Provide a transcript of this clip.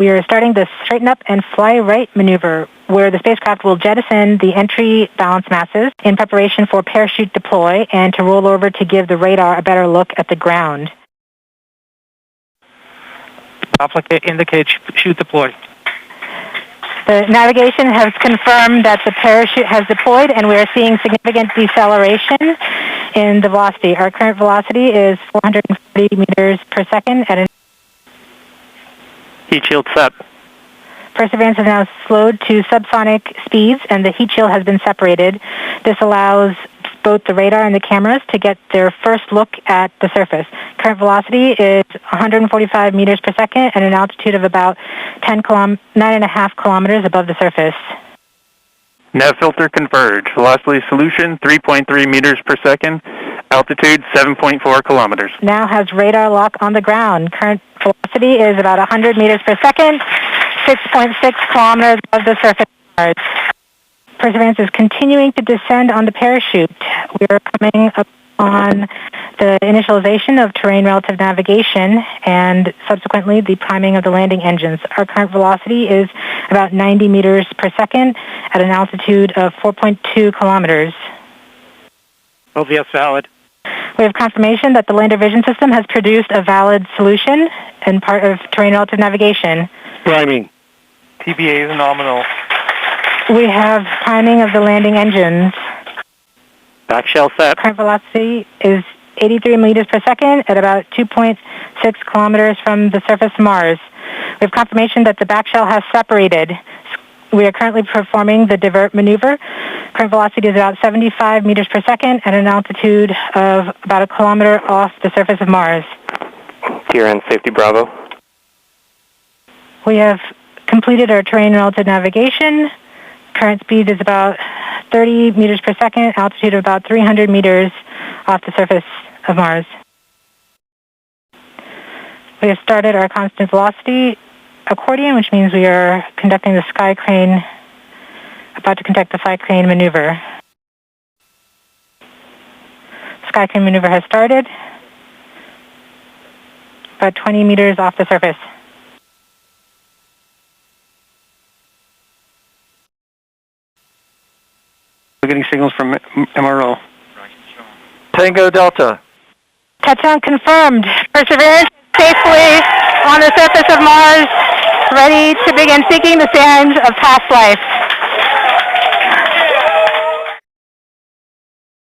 We are starting the straighten up and fly right maneuver, where the spacecraft will jettison the entry balance masses in preparation for parachute deploy and to roll over to give the radar a better look at the ground. Indicate chute deploy. The navigation has confirmed that the parachute has deployed, and we are seeing significant deceleration in the velocity. Our current velocity is 440 meters per second at an Heat shield set. Perseverance has now slowed to subsonic speeds, and the heat shield has been separated. This allows both the radar and the cameras to get their first look at the surface. Current velocity is 145 meters per second at an altitude of about 9.5 kilometers above the surface. Nav filter converge. Velocity solution 3.3 meters per second. Altitude 7.4 kilometers. Now has radar lock on the ground. Current velocity is about 100 meters per second, 6.6 kilometers above the surface of Mars. Perseverance is continuing to descend on the parachute. We are coming up on the initialization of terrain relative navigation and subsequently the priming of the landing engines. Our current velocity is about 90 meters per second at an altitude of 4.2 kilometers. OVS valid. We have confirmation that the lander vision system has produced a valid solution and part of terrain relative navigation. Priming. TBA is nominal. We have priming of the landing engines. Back shell set. Current velocity is 83 meters per second at about 2.6 kilometers from the surface of Mars. We have confirmation that the back shell has separated. We are currently performing the divert maneuver. Current velocity is about 75 meters per second at an altitude of about a kilometer off the surface of Mars. TRN Safety Bravo. We have completed our terrain relative navigation. Current speed is about 30 meters per second, altitude of about 300 meters off the surface of Mars. We have started our constant velocity accordion, which means we are conducting the sky crane, about to conduct the sky crane maneuver. Sky crane maneuver has started, about 20 meters off the surface. We're getting signals from MRO. Tango Delta. Touchdown confirmed. Perseverance safely on the surface of Mars, ready to begin seeking the sands of past life.